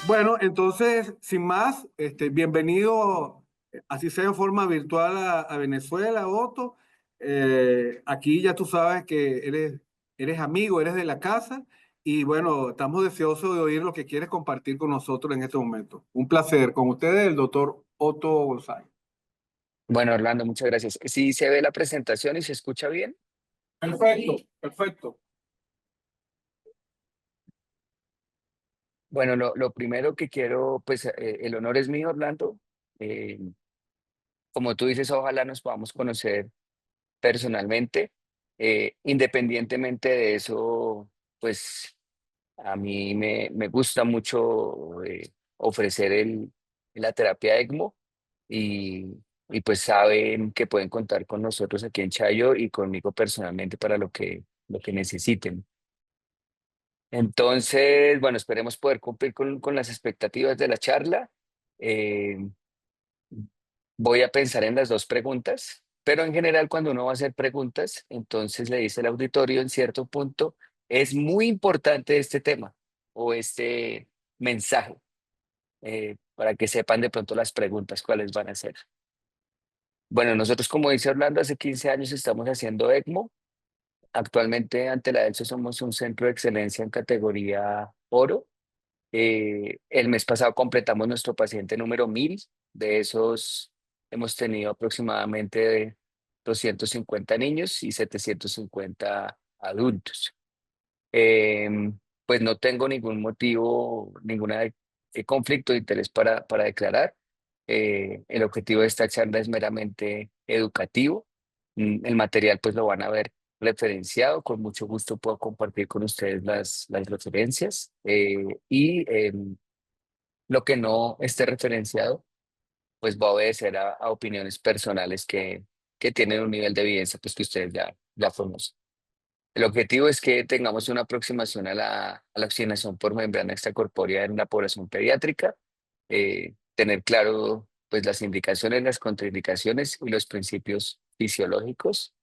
Bueno, entonces, sin más, bienvenido, así sea en forma virtual a Venezuela, Otto. Aquí ya tú sabes que eres amigo, eres de la casa y bueno, estamos deseosos de oír lo que quieres compartir con nosotros en este momento. Un placer. Con ustedes, el doctor Otto González. Bueno, Orlando, muchas gracias. ¿Sí se ve la presentación y se escucha bien? Perfecto, perfecto. Bueno, lo primero que quiero, pues el honor es mío, Orlando. Eh, Como tú dices, ojalá nos podamos conocer personalmente. Independientemente de eso, pues a mí me gusta mucho ofrecer la terapia ECMO y, y pues saben que pueden contar con nosotros aquí en Chayo y conmigo personalmente para lo que necesiten. Entonces, bueno, esperemos poder cumplir con las expectativas de la charla. Eh, Voy a pensar en las dos preguntas, pero en general cuando uno va a hacer preguntas, entonces le dice al auditorio en cierto punto, es muy importante este tema o este mensaje, para que sepan de pronto las preguntas, cuáles van a ser. Bueno, nosotros, como dice Orlando, hace 15 años estamos haciendo ECMO. Actualmente ante la ELSO somos un centro de excelencia en categoría oro. El mes pasado completamos nuestro paciente número 1000. De esos hemos tenido aproximadamente 250 niños y 750 adultos. Eh, pues no tengo ningún motivo, conflicto de interés para declarar. El objetivo de esta charla es meramente educativo. El material pues lo van a ver referenciado. Con mucho gusto puedo compartir con ustedes las referencias. Lo que no esté referenciado pues va a obedecer a opiniones personales que tienen un nivel de evidencia pues que ustedes ya conocen. El objetivo es que tengamos una aproximación a la oxigenación por membrana extracorpórea en la población pediátrica, tener claro pues las indicaciones, las contraindicaciones y los principios fisiológicos.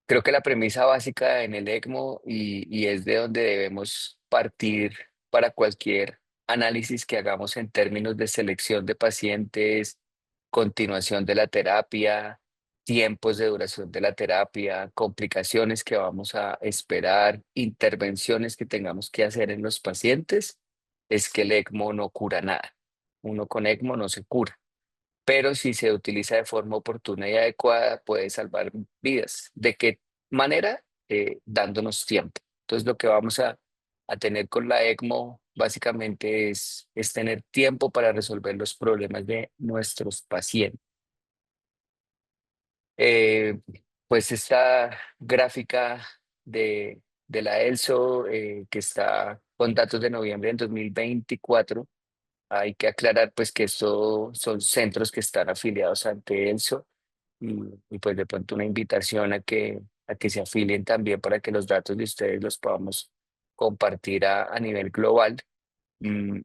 Creo que la premisa básica en el ECMO y es de donde debemos partir para cualquier análisis que hagamos en términos de selección de pacientes, continuación de la terapia, tiempos de duración de la terapia, complicaciones que vamos a esperar, intervenciones que tengamos que hacer en los pacientes, es que el ECMO no cura nada. Uno con ECMO no se cura, pero si se utiliza de forma oportuna y adecuada puede salvar vidas. ¿De qué manera? Dándonos tiempo. Entonces lo que vamos a tener con la ECMO básicamente es tener tiempo para resolver los problemas de nuestros pacientes. Eh, pues esta gráfica de la ELSO, que está con datos de noviembre del 2024. Hay que aclarar pues que estos son centros que están afiliados ante ELSO y, pues de pronto una invitación a que se afilien también para que los datos de ustedes los podamos compartir a nivel global.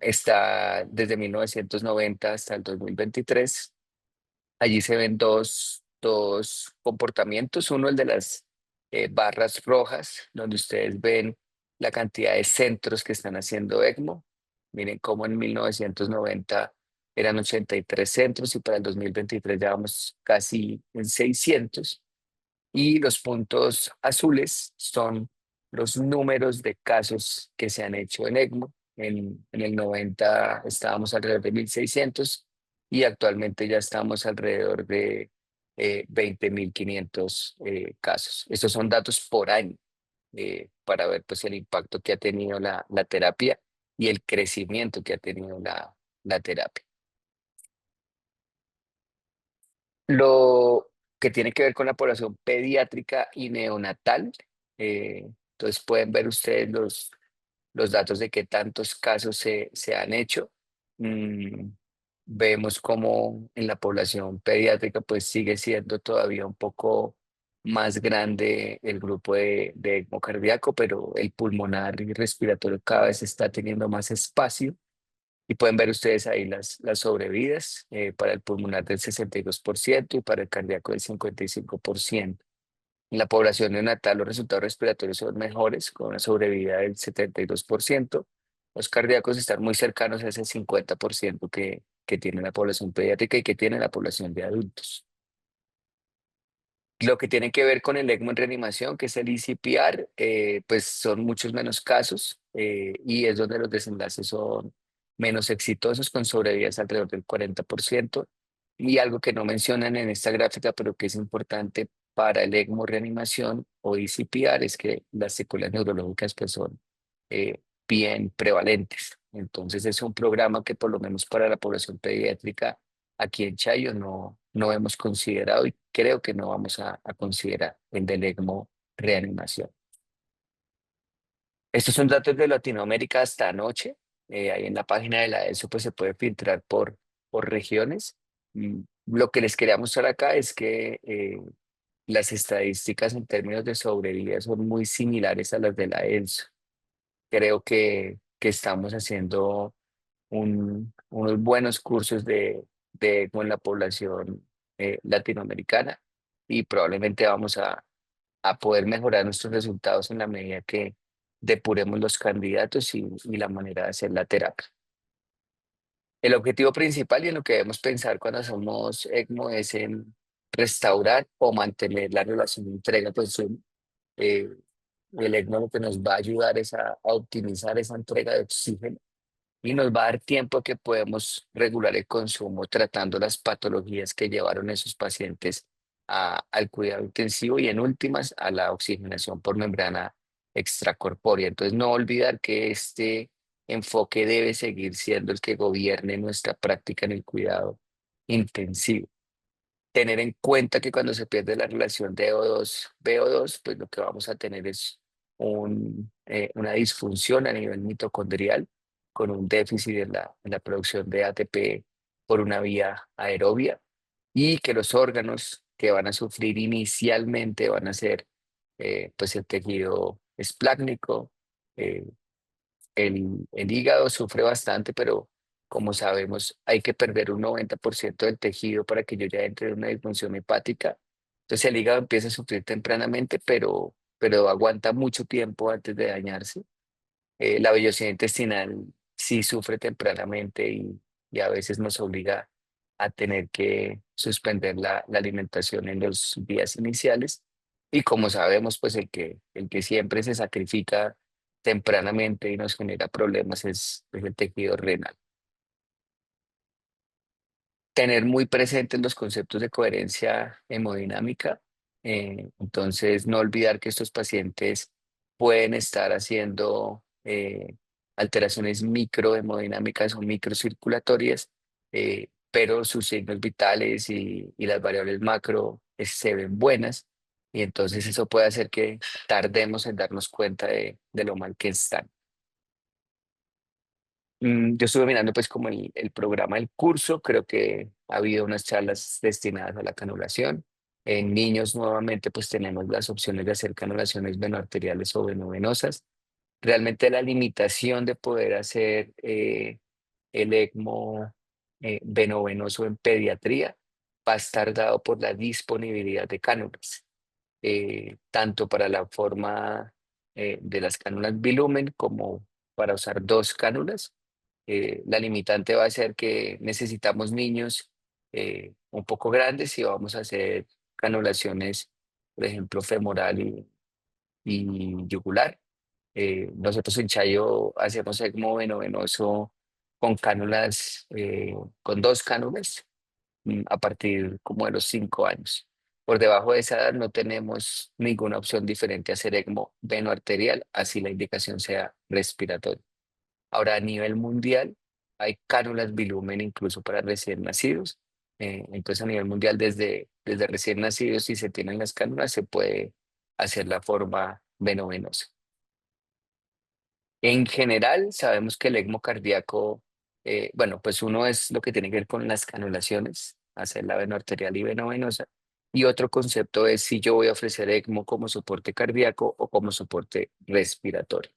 Está desde 1990 hasta el 2023. Allí se ven dos comportamientos. Uno, el de las barras rojas, donde ustedes ven la cantidad de centros que están haciendo ECMO. Miren cómo en 1990 eran 83 centros y para el 2023 ya vamos casi en 600. Y los puntos azules son los números de casos que se han hecho en ECMO. En el 90 estábamos alrededor de 1600 y actualmente ya estamos alrededor de 20.500 casos. Estos son datos por año, para ver pues el impacto que ha tenido la terapia y el crecimiento que ha tenido la terapia. Lo que tiene que ver con la población pediátrica y neonatal. Entonces pueden ver ustedes los datos de qué tantos casos se han hecho. Mm, Vemos como en la población pediátrica pues sigue siendo todavía un poco más grande el grupo de ECMO cardíaco, pero el pulmonar y respiratorio cada vez está teniendo más espacio. Y pueden ver ustedes ahí las sobrevidas, para el pulmonar del 62% y para el cardíaco del 55%. En la población neonatal los resultados respiratorios son mejores, con una sobrevida del 72%. Los cardíacos están muy cercanos a ese 50% que tiene la población pediátrica y que tiene la población de adultos. Lo que tiene que ver con el ECMO en reanimación, que es el ECPR, pues son muchos menos casos y es donde los desenlaces son menos exitosos, con sobrevidas alrededor del 40%. Y algo que no mencionan en esta gráfica, pero que es importante para el ECMO reanimación o ECPR, es que las secuelas neurológicas pues son eh, bien prevalentes. Entonces es un programa que por lo menos para la población pediátrica aquí en Chayo no hemos considerado y creo que no vamos a considerar el del ECMO reanimación. Estos son datos de Latinoamérica hasta anoche. Ahí en la página de la ESO pues se puede filtrar por regiones. Lo que les quería mostrar acá es que las estadísticas en términos de sobrevida son muy similares a las de la ELSO. Creo que estamos haciendo unos buenos cursos de con la población latinoamericana y probablemente vamos a poder mejorar nuestros resultados en la medida que depuremos los candidatos y la manera de hacer la terapia. El objetivo principal y en lo que debemos pensar cuando hacemos ECMO es en restaurar o mantener la relación de entrega-consumo. Eh, el ECMO lo que nos va a ayudar es a optimizar esa entrega de oxígeno y nos va a dar tiempo que podemos regular el consumo tratando las patologías que llevaron a esos pacientes al cuidado intensivo y en últimas a la oxigenación por membrana extracorpórea. Entonces, no olvidar que este enfoque debe seguir siendo el que gobierne nuestra práctica en el cuidado intensivo. Tener en cuenta que cuando se pierde la relación de DO2-VO2, pues lo que vamos a tener es una disfunción a nivel mitocondrial con un déficit en la producción de ATP por una vía aerobia y que los órganos que van a sufrir inicialmente van a ser pues el tejido esplácnico, eh, el hígado sufre bastante, pero como sabemos, hay que perder un 90% del tejido para que yo ya entre en una disfunción hepática. Entonces el hígado empieza a sufrir tempranamente, pero aguanta mucho tiempo antes de dañarse. La vellosidad intestinal sí sufre tempranamente y a veces nos obliga a tener que suspender la alimentación en los días iniciales. Y como sabemos, pues el que siempre se sacrifica tempranamente y nos genera problemas es el tejido renal. Tener muy presentes los conceptos de coherencia hemodinámica. Entonces, no olvidar que estos pacientes pueden estar haciendo alteraciones microhemodinámicas o microcirculatorias, pero sus signos vitales y las variables macro se ven buenas. Y entonces eso puede hacer que tardemos en darnos cuenta de lo mal que están. Yo estuve mirando pues como el programa del curso, creo que ha habido unas charlas destinadas a la canulación. En niños nuevamente pues tenemos las opciones de hacer canulaciones venoarteriales o venovenosas. Realmente la limitación de poder hacer el ECMO venovenoso en pediatría va a estar dado por la disponibilidad de cánulas, tanto para la forma de las cánulas bilumen como para usar dos cánulas. La limitante va a ser que necesitamos niños un poco grandes y vamos a hacer canulaciones, por ejemplo, femoral y yugular. Nosotros en Chayo hacemos ECMO venoso con cánulas, con dos cánulas, a partir como de los 5 años. Por debajo de esa edad no tenemos ninguna opción diferente a hacer ECMO venoarterial, así la indicación sea respiratoria. Ahora, a nivel mundial, hay cánulas bilumen incluso para recién nacidos. Entonces, a nivel mundial, desde recién nacidos, si se tienen las cánulas, se puede hacer la forma venovenosa. En general, sabemos que el ECMO cardíaco, bueno, pues uno es lo que tiene que ver con las canulaciones, hacer la venoarterial y venovenosa. Y otro concepto es si yo voy a ofrecer ECMO como soporte cardíaco o como soporte respiratorio.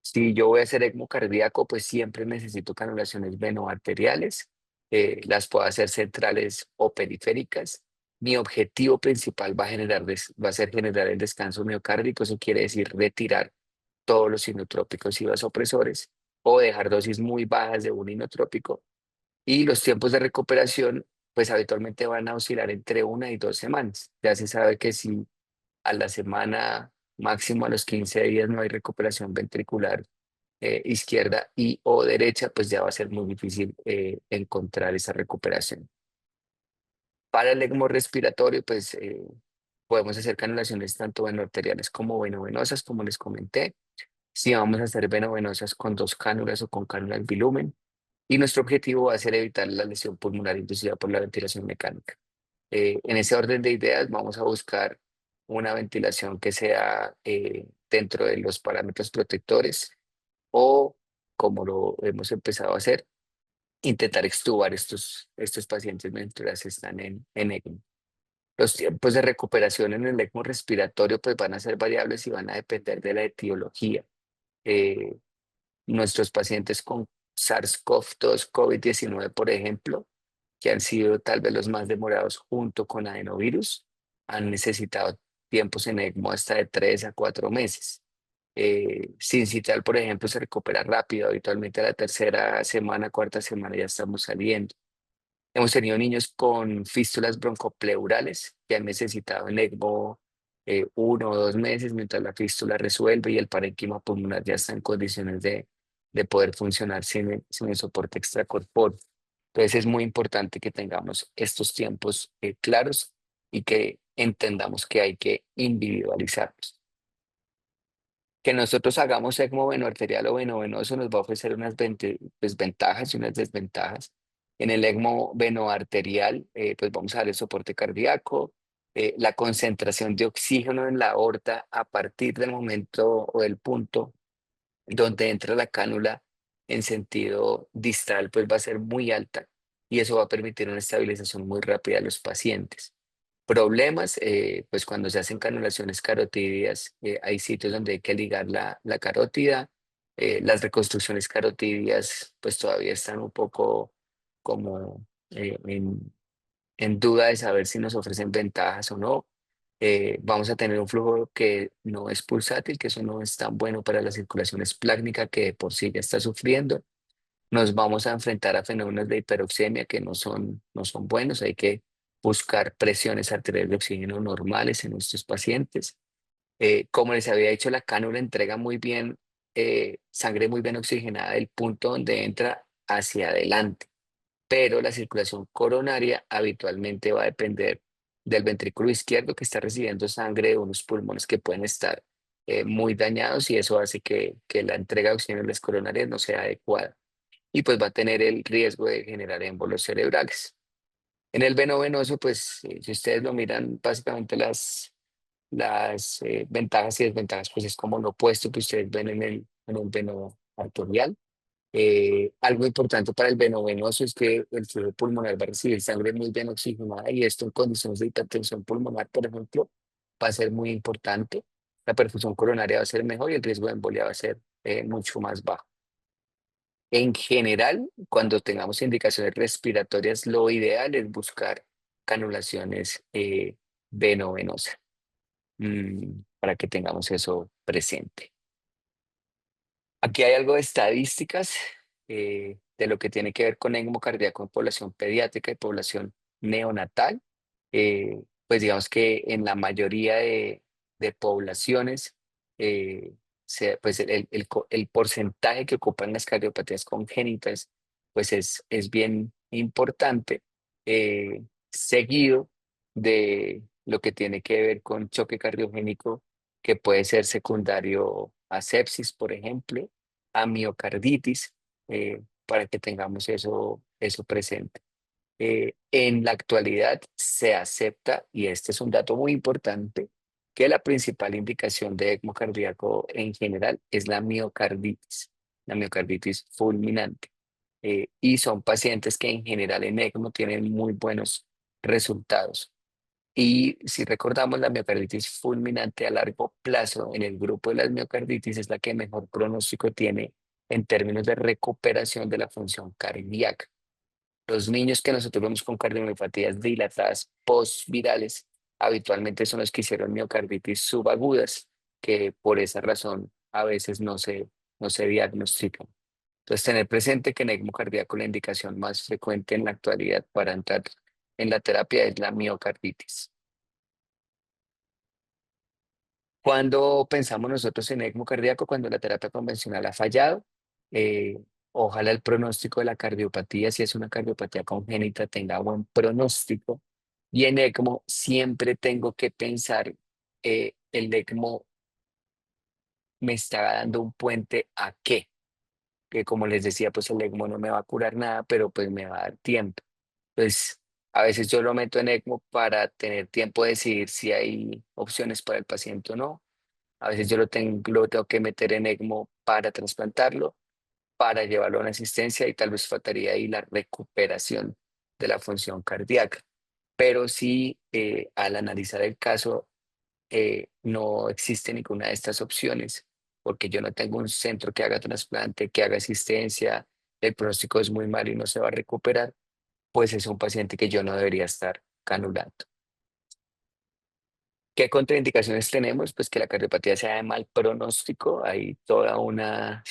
Si yo voy a hacer ECMO cardíaco, pues siempre necesito canulaciones venoarteriales. Las puedo hacer centrales o periféricas. Mi objetivo principal va a ser generar el descanso miocárdico, eso quiere decir retirar todos los inotrópicos y vasopresores. o dejar dosis muy bajas de un inotrópico. Y los tiempos de recuperación, pues habitualmente van a oscilar entre 1 y 2 semanas. Ya se sabe que si a la semana, máximo a los 15 días, no hay recuperación ventricular izquierda y o derecha, pues ya va a ser muy difícil encontrar esa recuperación. Para el ECMO respiratorio, pues podemos hacer canulaciones tanto venoarteriales como venovenosas, como les comenté. Si vamos a hacer venovenosas con dos cánulas o con cánulas bilumen. Y nuestro objetivo va a ser evitar la lesión pulmonar inducida por la ventilación mecánica. En ese orden de ideas, vamos a buscar una ventilación que sea dentro de los parámetros protectores o, como lo hemos empezado a hacer, intentar extubar estos pacientes mientras están en ECMO. Los tiempos de recuperación en el ECMO respiratorio pues van a ser variables y van a depender de la etiología. Eh, Nuestros pacientes con SARS-CoV-2, COVID-19, por ejemplo, que han sido tal vez los más demorados junto con adenovirus, han necesitado tiempos en ECMO hasta de 3 a 4 meses. Sincital, por ejemplo, se recupera rápido, habitualmente a la tercera semana, cuarta semana ya estamos saliendo. Hemos tenido niños con fístulas broncopleurales que han necesitado en ECMO 1 o 2 meses mientras la fístula resuelve y el parénquima pulmonar ya está en condiciones de poder funcionar sin el soporte extracorpóreo. Entonces es muy importante que tengamos estos tiempos claros y que entendamos que hay que individualizarlos. Que nosotros hagamos ECMO venoarterial o venovenoso nos va a ofrecer unas pues, ventajas y unas desventajas. En el ECMO venoarterial, pues vamos a dar el soporte cardíaco, la concentración de oxígeno en la aorta a partir del momento o del punto donde entra la cánula en sentido distal, pues va a ser muy alta y eso va a permitir una estabilización muy rápida de los pacientes. Problemas, pues cuando se hacen canulaciones carotidias, hay sitios donde hay que ligar la carótida. Las reconstrucciones carotidias, pues todavía están un poco como en duda de saber si nos ofrecen ventajas o no. Vamos a tener un flujo que no es pulsátil, que eso no es tan bueno para la circulación esplácnica que de por sí ya está sufriendo. Nos vamos a enfrentar a fenómenos de hiperoxemia que no son buenos. Hay que buscar presiones arteriales de oxígeno normales en nuestros pacientes. Como les había dicho, la cánula entrega muy bien sangre muy bien oxigenada del punto donde entra hacia adelante, pero la circulación coronaria habitualmente va a depender del ventrículo izquierdo que está recibiendo sangre de unos pulmones que pueden estar muy dañados y eso hace que la entrega de oxígeno en las coronarias no sea adecuada y pues va a tener el riesgo de generar émbolos cerebrales. En el veno venoso, pues si ustedes lo miran, básicamente las ventajas y desventajas, pues es como lo opuesto que ustedes ven en el veno arterial. Algo importante para el veno venoso es que el flujo pulmonar va a recibir sangre muy bien oxigenada y esto en condiciones de hipertensión pulmonar, por ejemplo, va a ser muy importante. La perfusión coronaria va a ser mejor y el riesgo de embolia va a ser mucho más bajo. En general, cuando tengamos indicaciones respiratorias, lo ideal es buscar canulaciones venovenosas para que tengamos eso presente. Aquí hay algo de estadísticas de lo que tiene que ver con ECMO cardíaco en población pediátrica y población neonatal. Pues digamos que en la mayoría de poblaciones, pues el porcentaje que ocupan las cardiopatías congénitas pues es bien importante, seguido de lo que tiene que ver con choque cardiogénico que puede ser secundario a sepsis, por ejemplo, a miocarditis, para que tengamos eso presente. En la actualidad se acepta, y este es un dato muy importante, que la principal indicación de ECMO cardíaco en general es la miocarditis fulminante. Y son pacientes que en general en ECMO tienen muy buenos resultados. Y si recordamos, la miocarditis fulminante a largo plazo en el grupo de las miocarditis es la que mejor pronóstico tiene en términos de recuperación de la función cardíaca. Los niños que nosotros vemos con cardiomiopatías dilatadas postvirales habitualmente son los que hicieron miocarditis subagudas, que por esa razón a veces no se diagnostican. Entonces, tener presente que en ECMO cardíaco la indicación más frecuente en la actualidad para entrar en la terapia es la miocarditis. Cuando pensamos nosotros en ECMO cardíaco, cuando la terapia convencional ha fallado, eh, ojalá el pronóstico de la cardiopatía, si es una cardiopatía congénita, tenga buen pronóstico. Y en ECMO siempre tengo que pensar, el ECMO me está dando un puente a qué, que como les decía, pues el ECMO no me va a curar nada, pero pues me va a dar tiempo. Pues a veces yo lo meto en ECMO para tener tiempo de decidir si hay opciones para el paciente o no. A veces yo lo tengo que meter en ECMO para trasplantarlo, para llevarlo a una asistencia y tal vez faltaría ahí la recuperación de la función cardíaca. Pero sí, al analizar el caso, no existe ninguna de estas opciones, porque yo no tengo un centro que haga trasplante, que haga asistencia, el pronóstico es muy malo y no se va a recuperar, pues es un paciente que yo no debería estar canulando. ¿Qué contraindicaciones tenemos? Pues que la cardiopatía sea de mal pronóstico. Hay toda una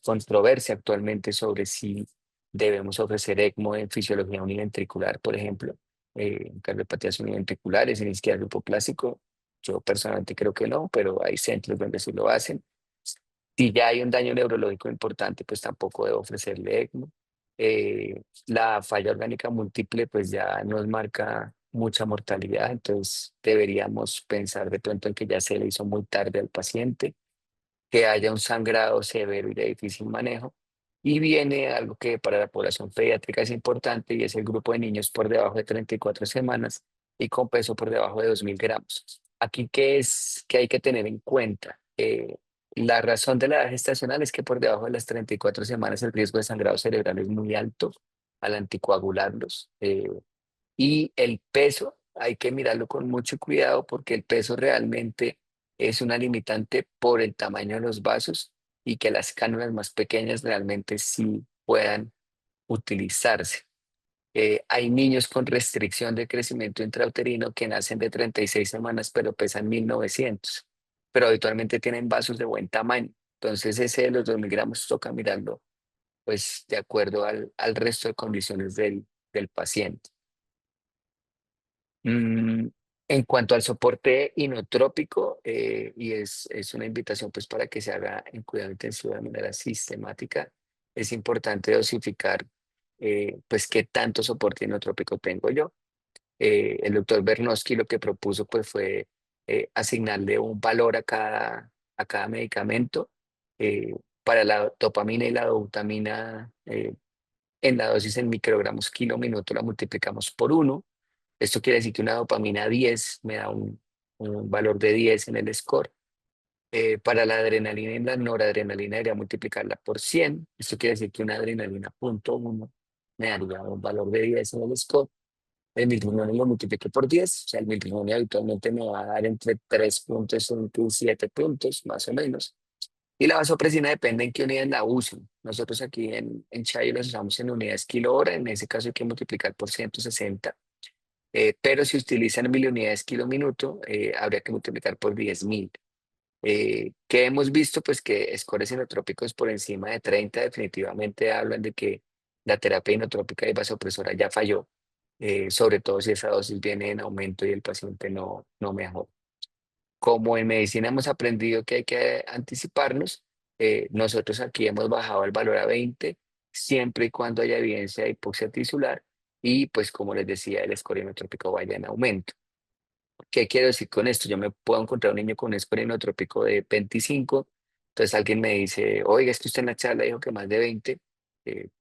controversia actualmente sobre si debemos ofrecer ECMO en fisiología univentricular, por ejemplo, en cardiopatías univentriculares, en isquia grupo clásico. Yo personalmente creo que no, pero hay centros donde sí lo hacen. Si ya hay un daño neurológico importante, pues tampoco debo ofrecerle ECMO. La falla orgánica múltiple, pues ya nos marca mucha mortalidad, entonces deberíamos pensar de pronto en que ya se le hizo muy tarde al paciente, que haya un sangrado severo y de difícil manejo. Y viene algo que para la población pediátrica es importante y es el grupo de niños por debajo de 34 semanas y con peso por debajo de 2.000 gramos. Aquí, ¿qué hay que tener en cuenta? La razón de la edad gestacional es que por debajo de las 34 semanas el riesgo de sangrado cerebral es muy alto al anticoagularlos. Y el peso hay que mirarlo con mucho cuidado porque el peso realmente es una limitante por el tamaño de los vasos y que las cánulas más pequeñas realmente sí puedan utilizarse. Hay niños con restricción de crecimiento intrauterino que nacen de 36 semanas pero pesan 1.900, pero habitualmente tienen vasos de buen tamaño. Entonces ese de los 2.000 gramos toca mirarlo pues de acuerdo al resto de condiciones del paciente. Mm, en cuanto al soporte inotrópico, y es una invitación pues para que se haga en cuidado intensivo de manera sistemática, es importante dosificar pues qué tanto soporte inotrópico tengo yo. El doctor Bernowski lo que propuso pues fue asignarle un valor a cada medicamento. Para la dopamina y la dobutamina, en la dosis en microgramos kilo minuto la multiplicamos por uno. Esto quiere decir que una dopamina 10 me da un valor de 10 en el score. Para la adrenalina y la noradrenalina debería multiplicarla por 100. Esto quiere decir que una adrenalina punto uno me daría un valor de 10 en el score. El milrinone lo multipliqué por 10, o sea, el milrinone habitualmente me va a dar entre 3 puntos y 7 puntos, más o menos. Y la vasopresina depende en qué unidad la usen. Nosotros aquí en Chayo las usamos en unidades kilo hora, en ese caso hay que multiplicar por 160. Pero si utilizan 1.000 unidades kilo minuto, habría que multiplicar por 10.000. ¿Qué hemos visto? Pues que scores inotrópicos por encima de 30 definitivamente hablan de que la terapia inotrópica y vasopresora ya falló, sobre todo si esa dosis viene en aumento y el paciente no mejora. Como en medicina hemos aprendido que hay que anticiparnos, nosotros aquí hemos bajado el valor a 20 siempre y cuando haya evidencia de hipoxia tisular y pues como les decía, el score inotrópico vaya en aumento. ¿Qué quiero decir con esto? Yo me puedo encontrar un niño con un score inotrópico de 25, entonces alguien me dice, oiga, es que usted en la charla dijo que más de 20.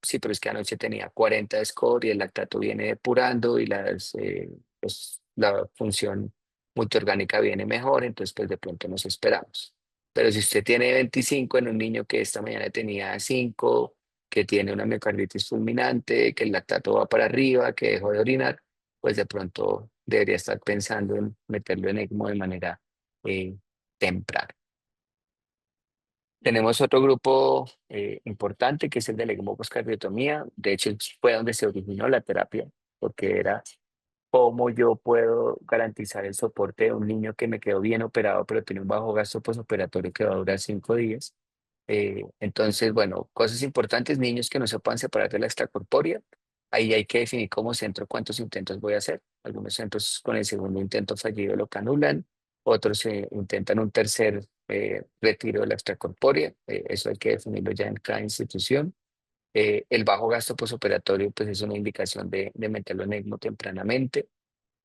Sí, pero es que anoche tenía 40 de score y el lactato viene depurando y pues, la función multiorgánica viene mejor, entonces pues de pronto nos esperamos. Pero si usted tiene 25 en un niño que esta mañana tenía 5, que tiene una miocarditis fulminante, que el lactato va para arriba, que dejó de orinar, pues de pronto debería estar pensando en meterlo en ECMO de manera eh, temprana. Tenemos otro grupo importante que es el de la ECMO-poscardiotomía. De hecho, fue donde se originó la terapia, porque era cómo yo puedo garantizar el soporte de un niño que me quedó bien operado, pero tiene un bajo gasto postoperatorio que va a durar 5 días. Entonces, bueno, cosas importantes, niños que no se puedan separar de la extracorpórea. Ahí hay que definir como centro cuántos intentos voy a hacer. Algunos centros con el segundo intento fallido lo canulan, otros intentan un tercer retiro de la extracorpórea. Eso hay que definirlo ya en cada institución. El bajo gasto posoperatorio, pues es una indicación de meterlo en ECMO tempranamente.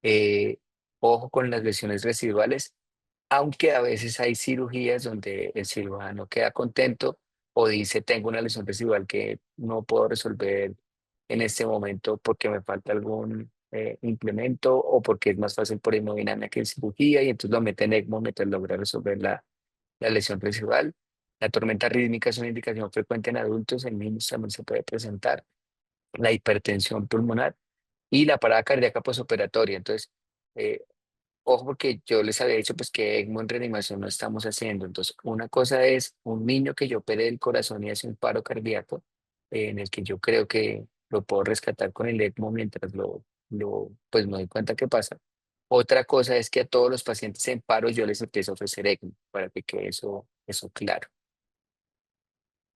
Eh, Ojo con las lesiones residuales, aunque a veces hay cirugías donde el cirujano queda contento o dice, tengo una lesión residual que no puedo resolver en este momento porque me falta algún implemento o porque es más fácil por hemodinamia que en cirugía y entonces lo mete en ECMO mientras logra resolver la lesión residual. La tormenta rítmica es una indicación frecuente en adultos, en niños también se puede presentar. La hipertensión pulmonar y la parada cardíaca posoperatoria. Entonces, eh, ojo, porque yo les había dicho pues que ECMO en reanimación no estamos haciendo. Entonces, una cosa es un niño que yo opere el corazón y hace un paro cardíaco, en el que yo creo que lo puedo rescatar con el ECMO mientras pues me doy cuenta qué pasa. Otra cosa es que a todos los pacientes en paro yo les empiezo a ofrecer ECMO, para que quede eso claro.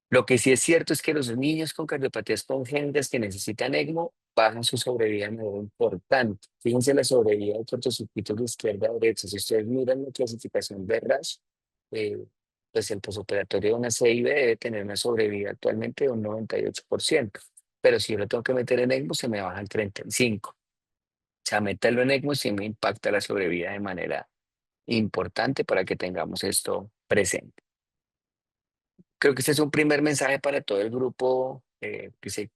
Lo que sí es cierto es que los niños con cardiopatías congénitas que necesitan ECMO bajan su sobrevida de manera importante. Fíjense la sobrevida de cortocircuitos de izquierda a derecha. Si ustedes miran la clasificación de RAS, eh, pues el posoperatorio de una CIB debe tener una sobrevida actualmente de un 98%. Pero si yo lo tengo que meter en ECMO, se me baja al 35%. O sea, meterlo en ECMO sí me impacta la sobrevida de manera importante para que tengamos esto presente. Creo que este es un primer mensaje para todo el grupo, que sé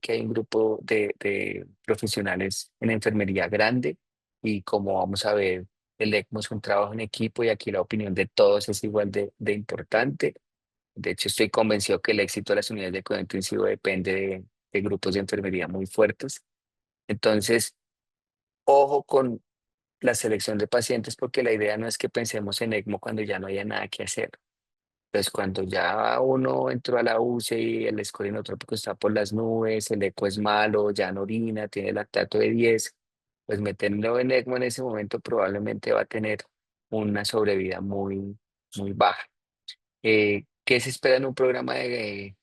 que hay un grupo de profesionales en enfermería grande y como vamos a ver, el ECMO es un trabajo en equipo y aquí la opinión de todos es igual de importante. De hecho, estoy convencido que el éxito de las unidades de cuidado intensivo depende de grupos de enfermería muy fuertes. Entonces, ojo con la selección de pacientes porque la idea no es que pensemos en ECMO cuando ya no haya nada que hacer. Pues cuando ya uno entró a la UCI, el score inotrópico está por las nubes, el eco es malo, ya no orina, tiene lactato de 10, pues meterlo en ECMO en ese momento probablemente va a tener una sobrevida muy baja. ¿Qué se espera en un programa de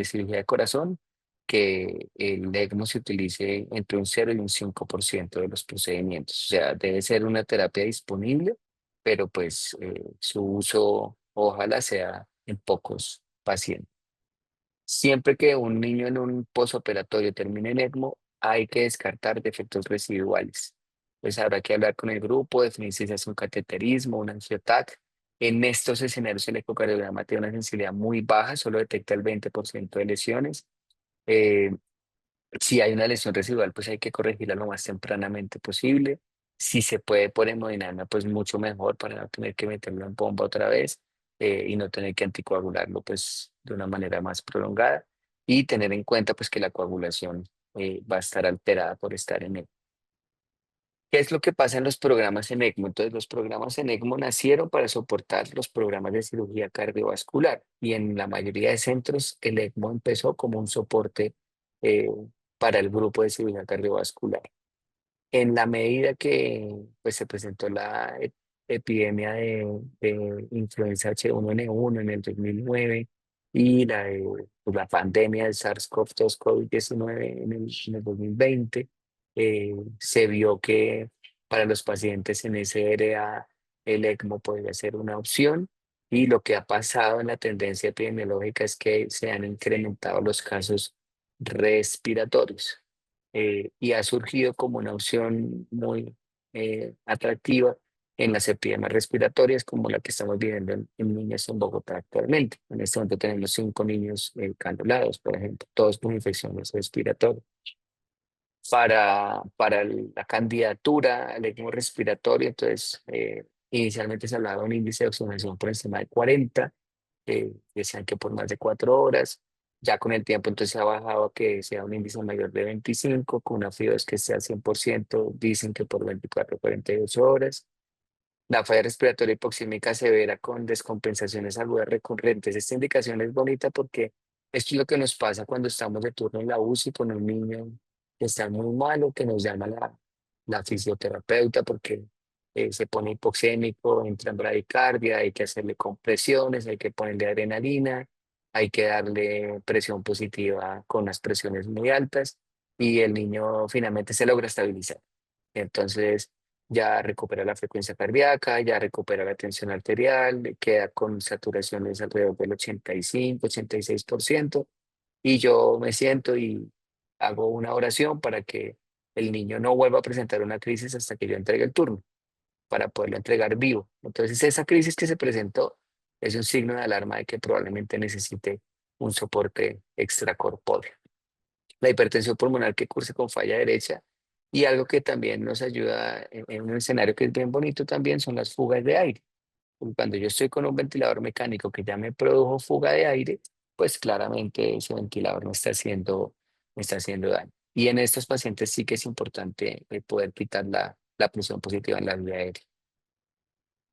cirugía de corazón? Que el ECMO se utilice entre un 0 y un 5% de los procedimientos. O sea, debe ser una terapia disponible, pero pues su uso ojalá sea en pocos pacientes. Siempre que un niño en un posoperatorio termine en ECMO, hay que descartar defectos residuales. Pues habrá que hablar con el grupo, definir si se hace un cateterismo, un angiotac. En estos escenarios el ecocardiograma tiene una sensibilidad muy baja, solo detecta el 20% de lesiones. Eh, si hay una lesión residual, pues hay que corregirla lo más tempranamente posible. Si se puede por hemodinamia, pues mucho mejor para no tener que meterlo en bomba otra vez y no tener que anticoagularlo pues de una manera más prolongada y tener en cuenta pues que la coagulación va a estar alterada por estar en ECMO. ¿Qué es lo que pasa en los programas en ECMO? Entonces, los programas en ECMO nacieron para soportar los programas de cirugía cardiovascular y en la mayoría de centros el ECMO empezó como un soporte eh, para el grupo de cirugía cardiovascular. En la medida que pues, se presentó la epidemia de influenza H1N1 en el 2009 y pues, la pandemia del SARS-CoV-2 COVID-19 en el 2020, se vio que para los pacientes en SRA el ECMO podría ser una opción y lo que ha pasado en la tendencia epidemiológica es que se han incrementado los casos respiratorios y ha surgido como una opción muy atractiva en las epidemias respiratorias como la que estamos viviendo en niños en Bogotá actualmente. En este momento tenemos 5 niños canulados, por ejemplo, todos con infecciones respiratorias. La candidatura al ECMO respiratorio, entonces, inicialmente se hablaba de un índice de oxigenación por encima de 40, decían que por más de 4 horas. Ya con el tiempo entonces se ha bajado a que sea un índice mayor de 25, con una FIOS que sea 100%, dicen que por 24 48 horas. La falla respiratoria hipoxémica severa con descompensaciones agudas recurrentes. Esta indicación es bonita porque esto es lo que nos pasa cuando estamos de turno en la UCI con un niño que está muy malo, que nos llama la fisioterapeuta porque se pone hipoxémico, entra en bradicardia, hay que hacerle compresiones, hay que ponerle adrenalina, hay que darle presión positiva con las presiones muy altas y el niño finalmente se logra estabilizar. Entonces ya recupera la frecuencia cardíaca, ya recupera la tensión arterial, queda con saturaciones alrededor del 85, 86%, y yo me siento y hago una oración para que el niño no vuelva a presentar una crisis hasta que yo entregue el turno, para poderlo entregar vivo. Entonces esa crisis que se presentó es un signo de alarma de que probablemente necesite un soporte extracorpóreo. La hipertensión pulmonar que cursa con falla derecha, y algo que también nos ayuda en un escenario que es bien bonito también son las fugas de aire. Cuando yo estoy con un ventilador mecánico que ya me produjo fuga de aire, pues claramente ese ventilador me está haciendo daño. Y en estos pacientes sí que es importante poder quitar la presión positiva en la vía aérea.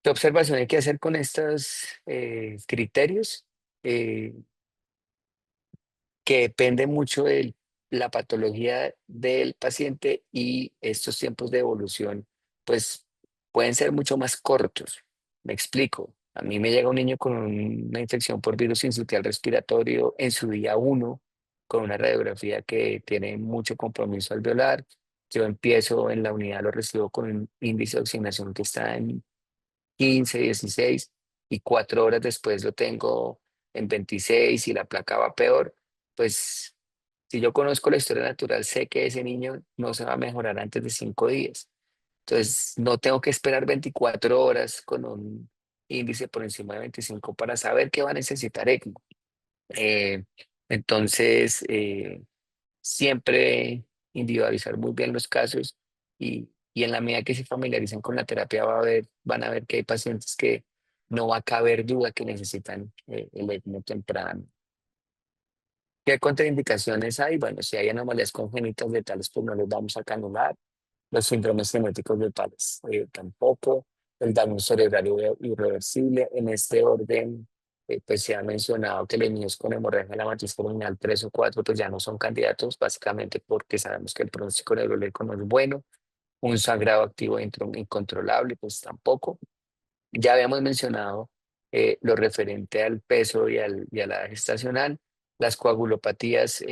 ¿Qué observación hay que hacer con estos criterios? Eh, que depende mucho de la patología del paciente, y estos tiempos de evolución, pues pueden ser mucho más cortos. Me explico. A mí me llega un niño con una infección por virus sincitial respiratorio en su día uno, con una radiografía que tiene mucho compromiso alveolar. Yo empiezo en la unidad, lo recibo con un índice de oxigenación que está en 15, 16, y 4 horas después lo tengo en 26 y la placa va peor. Pues si yo conozco la historia natural, sé que ese niño no se va a mejorar antes de 5 días. Entonces no tengo que esperar 24 horas con un índice por encima de 25 para saber que va a necesitar ECMO. Eh, entonces, siempre individualizar muy bien los casos, y en la medida que se familiaricen con la terapia van a ver que hay pacientes que no va a caber duda que necesitan el ECMO temprano. ¿Qué contraindicaciones hay? Bueno, si hay anomalías congénitas letales, pues no les vamos a canular. Los síndromes genéticos letales tampoco. El daño cerebral irreversible. En este orden, pues se ha mencionado que los niños con hemorragia de la matriz terminal 3 o 4 pues ya no son candidatos, básicamente porque sabemos que el pronóstico neurológico no es bueno. Un sangrado activo incontrolable, pues tampoco. Ya habíamos mencionado lo referente al peso y a la edad gestacional. Las coagulopatías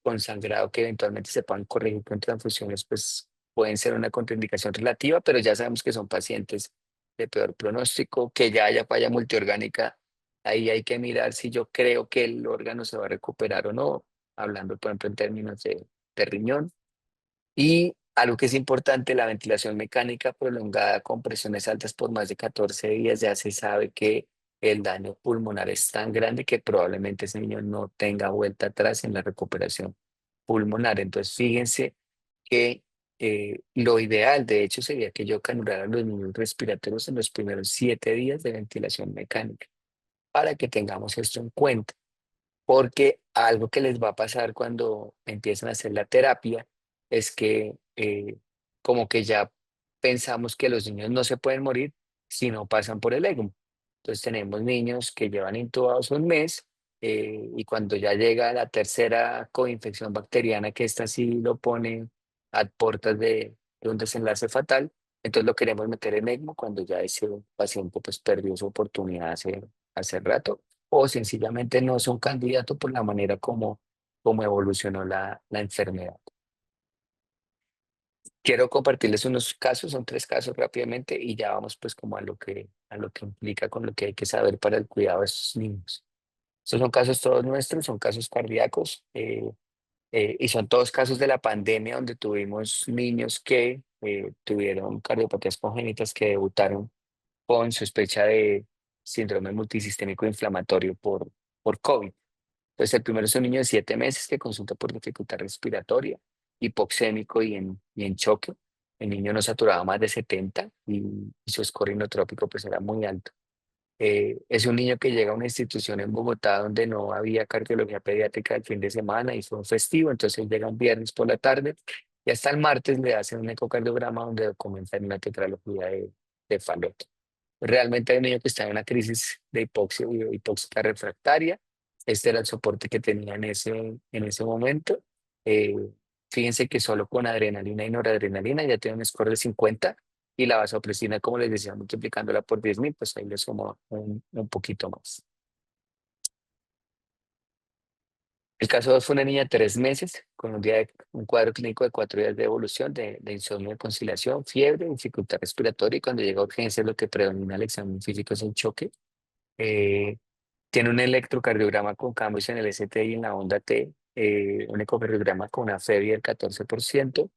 con sangrado que eventualmente se puedan corregir con transfusiones, pues pueden ser una contraindicación relativa, pero ya sabemos que son pacientes de peor pronóstico. Que ya haya falla multiorgánica, ahí hay que mirar si yo creo que el órgano se va a recuperar o no, hablando, por ejemplo, en términos de riñón. Y algo que es importante, la ventilación mecánica prolongada con presiones altas por más de 14 días, ya se sabe que el daño pulmonar es tan grande que probablemente ese niño no tenga vuelta atrás en la recuperación pulmonar. Entonces, fíjense que lo ideal, de hecho, sería que yo canulara los niños respiratorios en los primeros 7 días de ventilación mecánica, para que tengamos esto en cuenta, porque algo que les va a pasar cuando empiezan a hacer la terapia es que como que ya pensamos que los niños no se pueden morir si no pasan por el ECMO. Entonces tenemos niños que llevan intubados un mes, y cuando ya llega la tercera coinfección bacteriana, que esta sí lo pone a puertas de un desenlace fatal, entonces lo queremos meter en ECMO cuando ya ese paciente pues perdió su oportunidad hace rato, o sencillamente no son candidatos por la manera como evolucionó la enfermedad. Quiero compartirles unos casos, son 3 casos rápidamente, y ya vamos pues como a lo que implica con lo que hay que saber para el cuidado de estos niños. Estos son casos todos nuestros, son casos cardíacos, y son todos casos de la pandemia donde tuvimos niños que tuvieron cardiopatías congénitas que debutaron con sospecha de síndrome multisistémico inflamatorio por COVID. Entonces, el primero es un niño de 7 meses que consulta por dificultad respiratoria, hipoxémico y en choque. El niño no saturaba más de 70, y su score inotrópico pues era muy alto. Es un niño que llega a una institución en Bogotá donde no había cardiología pediátrica el fin de semana y fue un festivo, entonces él llega un viernes por la tarde y hasta el martes le hacen un ecocardiograma donde documentan una tetralogía de Fallot. Realmente hay un niño que está en una crisis de hipoxia o hipóxica refractaria. Este era el soporte que tenía en ese momento. Eh, Fíjense que solo con adrenalina y noradrenalina ya tiene un score de 50, y la vasopresina, como les decía, multiplicándola por 10.000, pues ahí le sumo un poquito más. El caso 2 fue una niña de 3 meses con un cuadro clínico de 4 días de evolución de insomnio de conciliación, fiebre, dificultad respiratoria y cuando llega a urgencia lo que predomina el examen físico es el choque. Eh, Tiene un electrocardiograma con cambios en el ST y en la onda T, un ecocardiograma con una FEBI del 14%,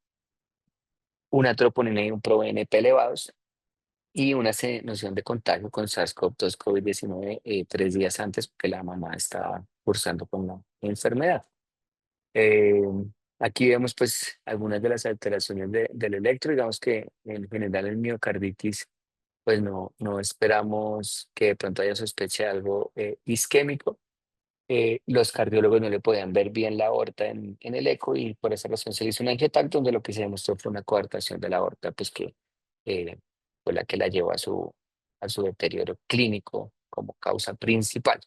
una troponina y un proBNP elevados y una noción de contagio con SARS-CoV-2 COVID-19 3 días antes porque la mamá estaba cursando con la enfermedad. Eh, Aquí vemos pues algunas de las alteraciones del electro, digamos que en general en miocarditis pues no esperamos que de pronto haya sospecha de algo isquémico. Los cardiólogos no le podían ver bien la aorta en el eco y por esa razón se le hizo un angiotacto donde lo que se demostró fue una coartación de la aorta, pues que eh, fue la que la llevó a su deterioro clínico como causa principal.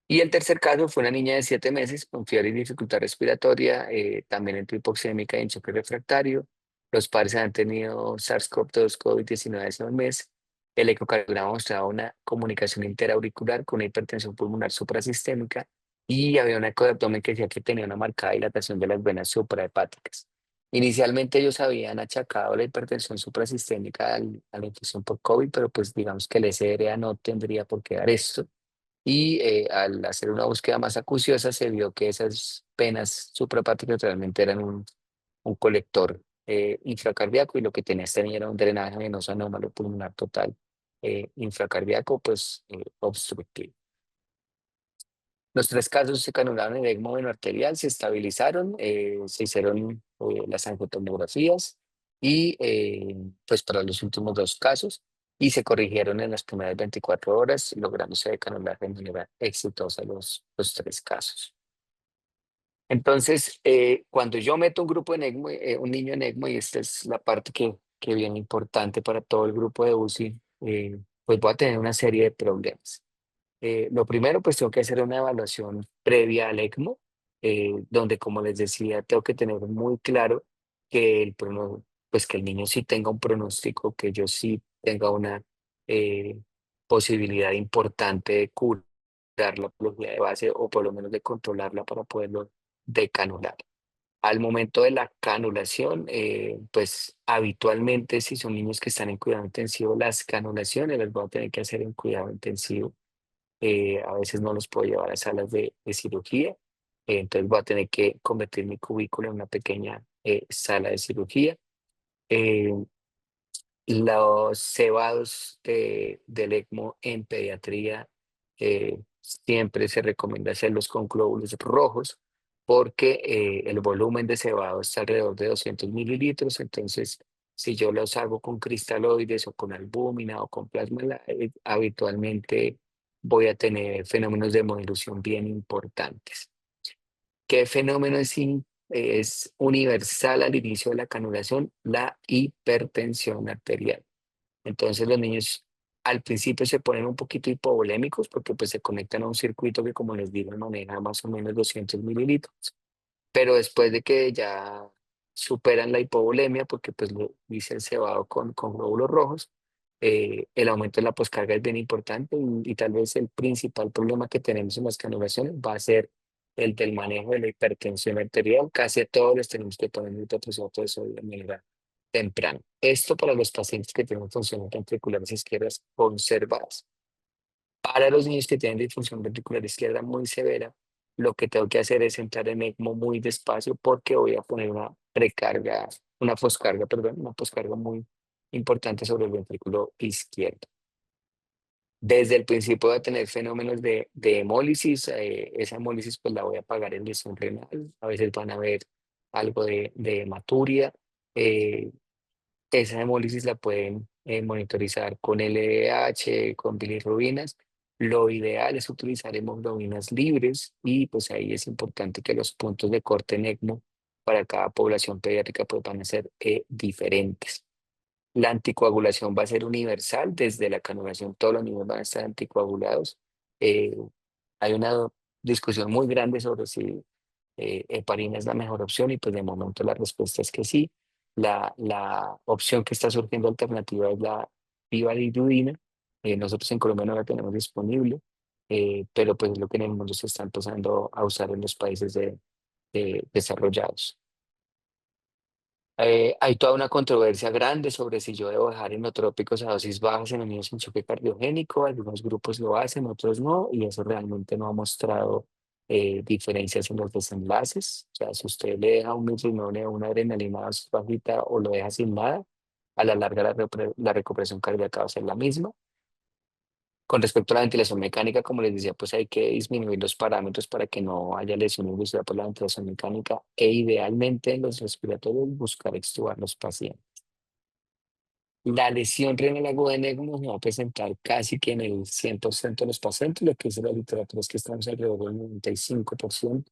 Y el tercer caso fue una niña de 7 meses con fiebre y dificultad respiratoria, también en hipoxémica y en choque refractario. Los padres han tenido SARS-CoV-2 COVID-19 hace un mes. El ecocardiograma mostraba una comunicación interauricular con una hipertensión pulmonar suprasistémica y había una eco de abdomen que decía que tenía una marcada dilatación de las venas suprahepáticas. Inicialmente ellos habían achacado la hipertensión suprasistémica a la infección por COVID, pero pues digamos que el SRA no tendría por qué dar esto y al hacer una búsqueda más acuciosa se vio que esas venas suprahepáticas realmente eran un colector infracardíaco y lo que tenía este niño era un drenaje venoso anómalo pulmonar total infracardíaco, pues obstructivo. Los 3 casos se canularon en ECMO venoarterial, se estabilizaron, se hicieron las angiotomografías y pues para los últimos 2 casos y se corrigieron en las primeras 24 horas, lográndose decanular de manera exitosa los 3 casos. Entonces, cuando yo meto un grupo en ECMO, un niño en ECMO, y esta es la parte que viene importante para todo el grupo de UCI, pues voy a tener una serie de problemas. Lo primero, pues tengo que hacer una evaluación previa al ECMO, donde, como les decía, tengo que tener muy claro que pues que el niño sí tenga un pronóstico, que yo sí tenga una eh, posibilidad importante de curar la patología de base o por lo menos de controlarla para poderlo decanular. Al momento de la canulación, pues habitualmente si son niños que están en cuidado intensivo, las canulaciones las voy a tener que hacer en cuidado intensivo. A veces no los puedo llevar a salas de cirugía, entonces voy a tener que convertir mi cubículo en una pequeña sala de cirugía. Eh, los cebados del ECMO en pediatría siempre se recomienda hacerlos con glóbulos rojos porque el volumen de cebado está alrededor de 200 mililitros, entonces si yo los hago con cristaloides o con albúmina o con plasma, habitualmente voy a tener fenómenos de hemodilución bien importantes. ¿Qué fenómeno es universal al inicio de la canulación? La hipertensión arterial. Entonces los niños al principio se ponen un poquito hipovolémicos porque pues se conectan a un circuito que como les digo maneja más o menos 200 mililitros. Pero después de que ya superan la hipovolemia, porque pues lo dice el cebado con glóbulos rojos, el aumento de la poscarga es bien importante y tal vez el principal problema que tenemos en las canulaciones va a ser el del manejo de la hipertensión arterial. Casi a todos les tenemos que poner nitrógeno de sodio de manera temprana. Esto para los pacientes que tienen funciones ventriculares izquierdas conservadas. Para los niños que tienen disfunción ventricular izquierda muy severa, lo que tengo que hacer es entrar en ECMO muy despacio porque voy a poner una poscarga muy importante sobre el ventrículo izquierdo. Desde el principio voy a tener fenómenos de hemólisis, esa hemólisis pues la voy a pagar en lesión renal, a veces van a ver algo de hematuria, eh, esa hemólisis la pueden monitorizar con LDH, con bilirrubinas. Lo ideal es utilizar hemoglobinas libres y pues ahí es importante que los puntos de corte en ECMO para cada población pediátrica pues van a ser diferentes. La anticoagulación va a ser universal desde la canulación, todos los niños van a estar anticoagulados. Eh, Hay una discusión muy grande sobre si heparina es la mejor opción y pues de momento la respuesta es que sí. La opción que está surgiendo alternativa es la pivalidudina. Nosotros en Colombia no la tenemos disponible, pero pues es lo que en el mundo se está empezando a usar en los países desarrollados. Hay toda una controversia grande sobre si yo debo dejar inotrópicos a dosis bajas en los niños sin choque cardiogénico. Algunos grupos lo hacen, otros no, y eso realmente no ha mostrado diferencias en los desenlaces. O sea, si usted le deja un milrinone o una adrenalina a dosis bajita o lo deja sin nada, a la larga la recuperación cardíaca va a ser la misma. Con respecto a la ventilación mecánica, como les decía, pues hay que disminuir los parámetros para que no haya lesiones inducidas por la ventilación mecánica e idealmente en los respiratorios buscar extubar los pacientes. La lesión renal aguda en ECMO se va a presentar casi que en el 100% de los pacientes, lo que dice la literatura es que estamos alrededor del 95%.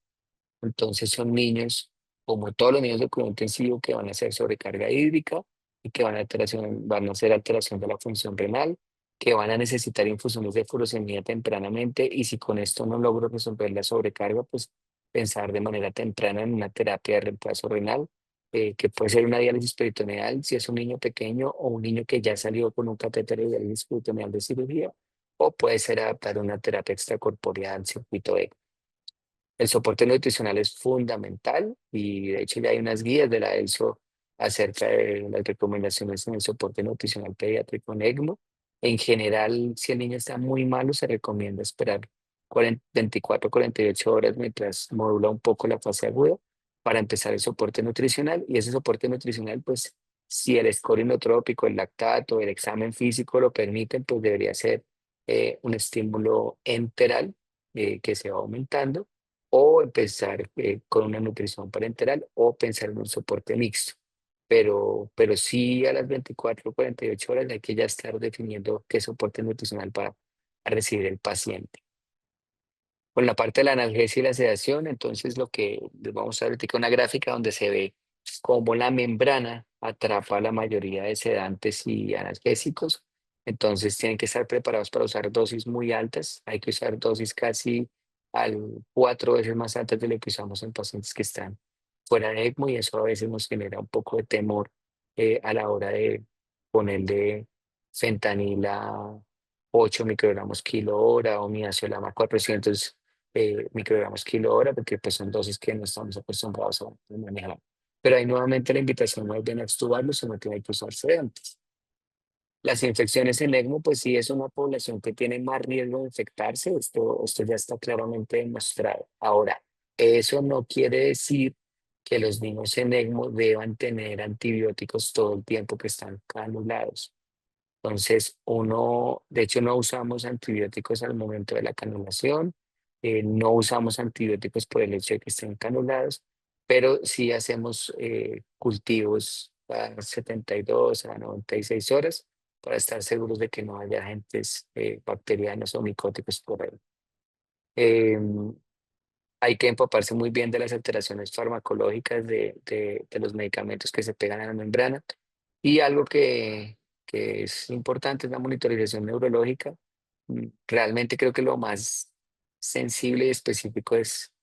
Entonces son niños, como todos los niños de cuidado intensivo, que van a hacer sobrecarga hídrica y que van a hacer alteración de la función renal, que van a necesitar infusiones de furosemida tempranamente y si con esto no logro resolver la sobrecarga, pues pensar de manera temprana en una terapia de reemplazo renal, que puede ser una diálisis peritoneal si es un niño pequeño o un niño que ya salió con un catéter de diálisis peritoneal de cirugía, o puede ser adaptar una terapia extracorporeal al circuito E. El soporte nutricional es fundamental y de hecho ya hay unas guías de la ELSO acerca de las recomendaciones en el soporte nutricional pediátrico en ECMO. En general, si el niño está muy malo, se recomienda esperar 24 48 horas mientras modula un poco la fase aguda para empezar el soporte nutricional. Y ese soporte nutricional, pues si el score inotrópico, el lactato, el examen físico lo permiten, pues debería ser un estímulo enteral que se va aumentando o empezar con una nutrición parenteral o pensar en un soporte mixto. Pero sí a las 24 o 48 horas hay que ya estar definiendo qué soporte nutricional para recibir el paciente. Con la parte de la analgesia y la sedación, entonces lo que les vamos a ver ahorita es una gráfica donde se ve cómo la membrana atrapa la mayoría de sedantes y analgésicos. Entonces tienen que estar preparados para usar dosis muy altas. Hay que usar dosis casi al 4 veces más altas de lo que usamos en pacientes que están fuera de ECMO y eso a veces nos genera un poco de temor a la hora de ponerle fentanila 8 microgramos kilo hora o midazolam 400 microgramos kilo hora, porque pues son dosis que no estamos acostumbrados a manejar. Pero ahí nuevamente la invitación no es de no extubarlo, sino que hay que usarse antes. Las infecciones en ECMO, pues sí es una población que tiene más riesgo de infectarse, esto ya está claramente demostrado. Ahora, eso no quiere decir que los niños en ECMO deban tener antibióticos todo el tiempo que están canulados. Entonces, de hecho, no usamos antibióticos al momento de la canulación, no usamos antibióticos por el hecho de que estén canulados, pero sí hacemos cultivos a 72 a 96 horas para estar seguros de que no haya agentes bacterianos o micóticos por ahí. Em, Hay que empaparse muy bien de las alteraciones farmacológicas de los medicamentos que se pegan a la membrana. Y algo que es importante es la monitorización neurológica. Realmente creo que lo más sensible y específico es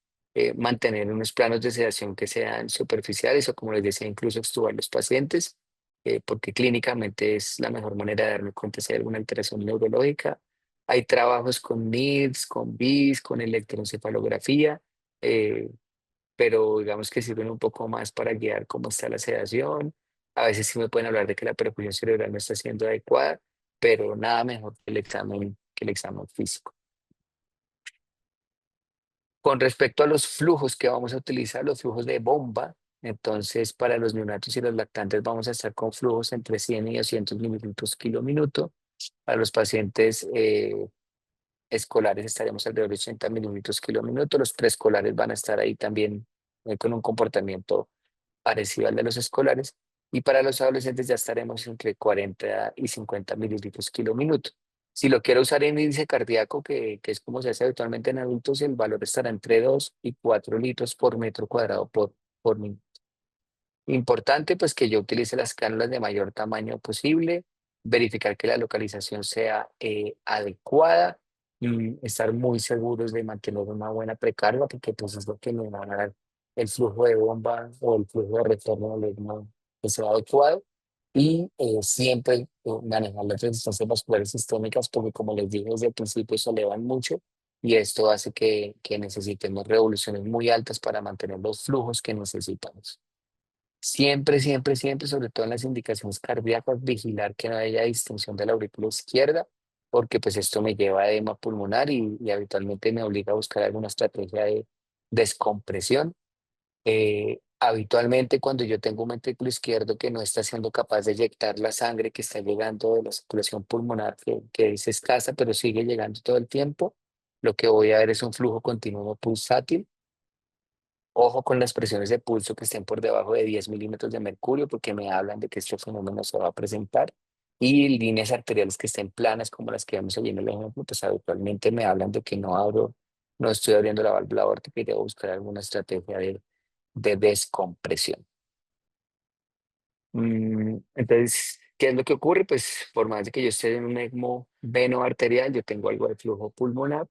mantener unos planos de sedación que sean superficiales o, como les decía, incluso extubar los pacientes, porque clínicamente es la mejor manera de darme cuenta si hay alguna alteración neurológica. Hay trabajos con NIRS, con BIS, con electroencefalografía, eh, pero digamos que sirven un poco más para guiar cómo está la sedación. A veces sí me pueden hablar de que la perfusión cerebral no está siendo adecuada, pero nada mejor que el examen físico. Con respecto a los flujos que vamos a utilizar, los flujos de bomba, entonces para los neonatos y los lactantes vamos a estar con flujos entre 100 y 200 mililitros kilo minuto. Para los pacientes escolares estaremos alrededor de 80 mililitros kilo minuto. Los preescolares van a estar ahí también con un comportamiento parecido al de los escolares. Y para los adolescentes ya estaremos entre 40 y 50 mililitros kilo minuto. Si lo quiero usar en índice cardíaco, que es como se hace habitualmente en adultos, el valor estará entre 2 y 4 litros por metro cuadrado por minuto. Importante pues que yo utilice las cánulas de mayor tamaño posible, verificar que la localización sea adecuada y estar muy seguros de mantener una buena precarga porque pues es lo que me va a dar el flujo de bomba o el flujo de retorno del ECMO que sea adecuado y siempre manejar las resistencias vasculares sistémicas porque como les dije desde el principio se elevan mucho y esto hace que necesitemos revoluciones muy altas para mantener los flujos que necesitamos. Siempre, siempre, siempre, sobre todo en las indicaciones cardíacas, vigilar que no haya distensión de la aurícula izquierda, porque pues esto me lleva a edema pulmonar y habitualmente me obliga a buscar alguna estrategia de descompresión. Habitualmente cuando yo tengo un ventrículo izquierdo que no está siendo capaz de eyectar la sangre que está llegando de la circulación pulmonar, que es escasa, pero sigue llegando todo el tiempo, lo que voy a ver es un flujo continuo pulsátil. Ojo con las presiones de pulso que estén por debajo de 10 milímetros de mercurio, porque me hablan de que este fenómeno se va a presentar. Y líneas arteriales que estén planas, como las que vemos allí en el ejemplo, pues habitualmente me hablan de que no estoy abriendo la válvula aórtica y debo buscar alguna estrategia de descompresión. Entonces, ¿qué es lo que ocurre? Pues por más de que yo esté en un ECMO veno arterial, yo tengo algo de flujo pulmonar.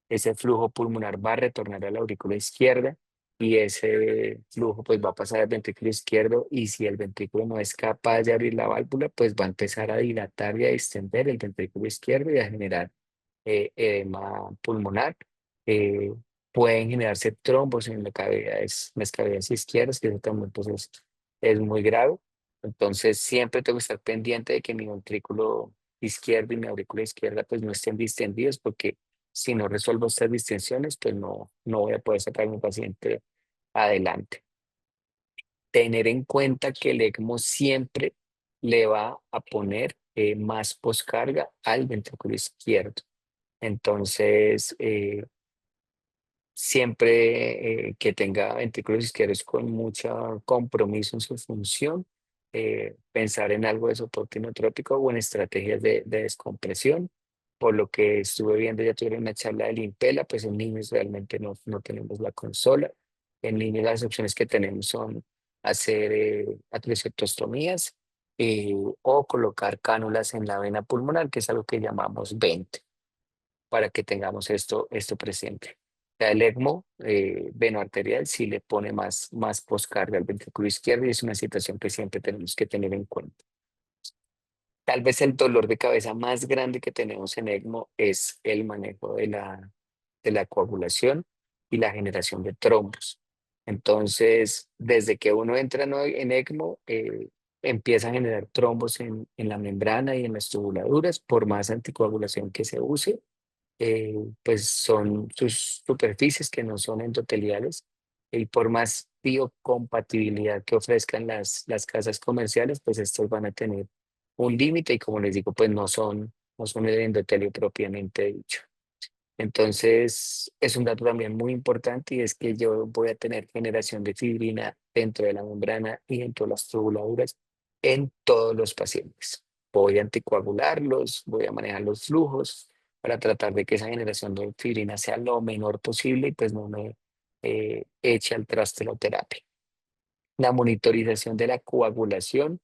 Ese flujo pulmonar va a retornar a la aurícula izquierda y ese flujo pues va a pasar al ventrículo izquierdo y si el ventrículo no es capaz de abrir la válvula, pues va a empezar a dilatar y a distender el ventrículo izquierdo y a generar edema pulmonar. Eh, Pueden generarse trombos en las cavidades izquierdas, que eso también pues, es muy grave. Entonces siempre tengo que estar pendiente de que mi ventrículo izquierdo y mi aurícula izquierda pues no estén distendidos porque si no resuelvo estas distensiones pues no voy a poder sacar a mi paciente adelante. Tener en cuenta que el ECMO siempre le va a poner más poscarga al ventrículo izquierdo. Entonces, siempre que tenga ventrículos izquierdos con mucho compromiso en su función, pensar en algo de soporte inotrópico o en estrategias de descompresión. Por lo que estuve viendo, ya tuvieron una charla del Impela, pues en niños realmente no tenemos la consola. En niños las opciones que tenemos son hacer atrioseptostomías o colocar cánulas en la vena pulmonar, que es algo que llamamos vent para que tengamos esto presente. Ya el ECMO venoarterial sí le pone más poscarga al ventrículo izquierdo y es una situación que siempre tenemos que tener en cuenta. Tal vez el dolor de cabeza más grande que tenemos en ECMO es el manejo de la coagulación y la generación de trombos. Entonces, desde que uno entra en ECMO, empieza a generar trombos en la membrana y en las tubuladuras, por más anticoagulación que se use pues son sus superficies que no son endoteliales y por más biocompatibilidad que ofrezcan las casas comerciales, pues estos van a tener un límite y como les digo, pues no son el endotelio propiamente dicho. Entonces, es un dato también muy importante y es que yo voy a tener generación de fibrina dentro de la membrana y dentro de las tubuladuras en todos los pacientes. Voy a anticoagularlos, voy a manejar los flujos para tratar de que esa generación de fibrina sea lo menor posible y pues no me eche al traste la terapia. La monitorización de la coagulación,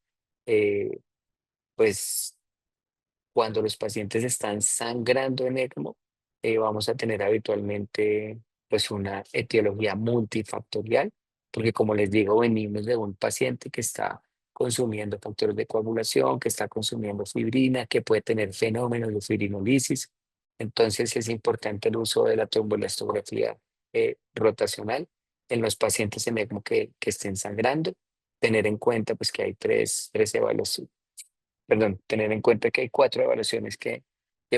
eh, pues cuando los pacientes están sangrando en ECMO, vamos a tener habitualmente pues una etiología multifactorial, porque como les digo, venimos de un paciente que está consumiendo factores de coagulación, que está consumiendo fibrina, que puede tener fenómenos de fibrinolisis. Entonces es importante el uso de la tromboelastografía rotacional en los pacientes en ECMO que estén sangrando. Tener en cuenta pues que hay tres evaluaciones, perdón, tener en cuenta que hay cuatro evaluaciones que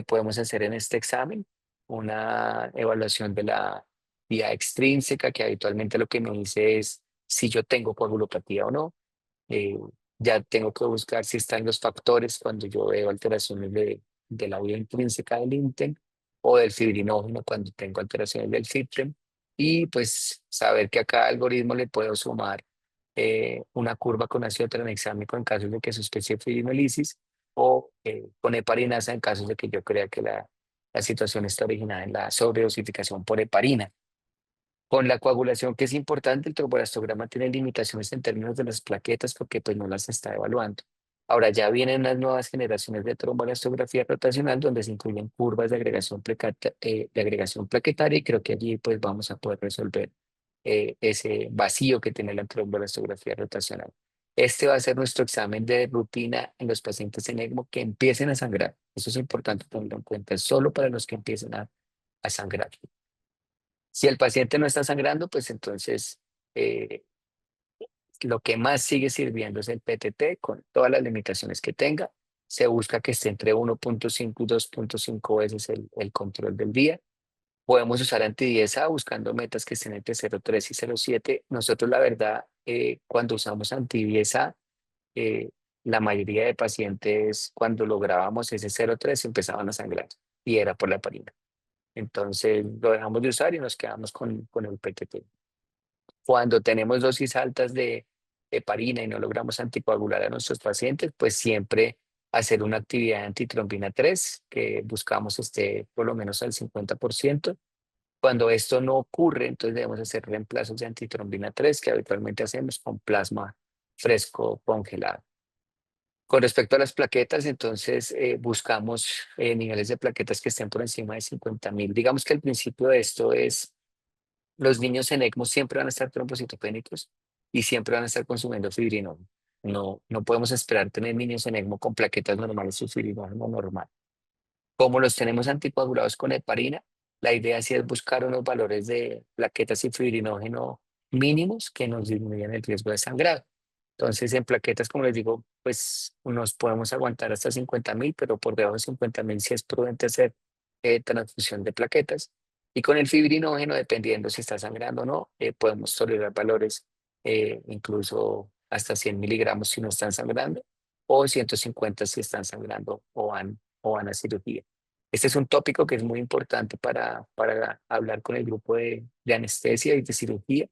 podemos hacer en este examen. Una evaluación de la vía extrínseca, que habitualmente lo que me dice es si yo tengo coagulopatía o no. Eh, ya tengo que buscar si están los factores cuando yo veo alteraciones de la vía intrínseca del INTEN o del fibrinógeno cuando tengo alteraciones del FIBTREM. Y pues saber que a cada algoritmo le puedo sumar una curva con ácido tranexámico en caso de que sospeche fibrinolisis o con heparinasa en caso de que yo crea que la situación está originada en la sobredosificación por heparina. Con la coagulación, que es importante, el tromboelastograma tiene limitaciones en términos de las plaquetas porque pues no las está evaluando. Ahora ya vienen las nuevas generaciones de tromboelastografía rotacional donde se incluyen curvas de agregación plaquetaria y creo que allí pues vamos a poder resolver ese vacío que tiene la tromboelastografía rotacional. Este va a ser nuestro examen de rutina en los pacientes en ECMO que empiecen a sangrar. Eso es importante tenerlo en cuenta, es solo para los que empiecen a sangrar. Si el paciente no está sangrando, pues entonces eh, lo que más sigue sirviendo es el PTT con todas las limitaciones que tenga. Se busca que esté entre 1.5 y 2.5 veces el control del día. Podemos usar anti-10A buscando metas que estén entre 0.3 y 0.7. Nosotros, la verdad, cuando usamos anti-10A, eh, la mayoría de pacientes, cuando lográbamos ese 0.3, empezaban a sangrar y era por la heparina. Entonces, lo dejamos de usar y nos quedamos con el PTT. Cuando tenemos dosis altas de heparina y no logramos anticoagular a nuestros pacientes, pues siempre hacer una actividad de antitrombina 3, que buscamos esté por lo menos al 50%. Cuando esto no ocurre, entonces debemos hacer reemplazos de antitrombina 3, que habitualmente hacemos con plasma fresco congelado. Con respecto a las plaquetas, entonces buscamos niveles de plaquetas que estén por encima de 50.000. Digamos que el principio de esto es, los niños en ECMO siempre van a estar trombocitopénicos y siempre van a estar consumiendo fibrinógeno. No podemos esperar tener niños en ECMO con plaquetas normales o fibrinógeno normal. Como los tenemos anticoagulados con heparina, la idea sí es buscar unos valores de plaquetas y fibrinógeno mínimos que nos disminuyan el riesgo de sangrado. Entonces, en plaquetas, como les digo, pues nos podemos aguantar hasta 50.000, pero por debajo de 50.000 sí es prudente hacer transfusión de plaquetas. Y con el fibrinógeno, dependiendo si está sangrando o no, podemos tolerar valores incluso hasta 100 miligramos si no están sangrando, o 150 si están sangrando o van a cirugía. Este es un tópico que es muy importante para hablar con el grupo de anestesia y de cirugía,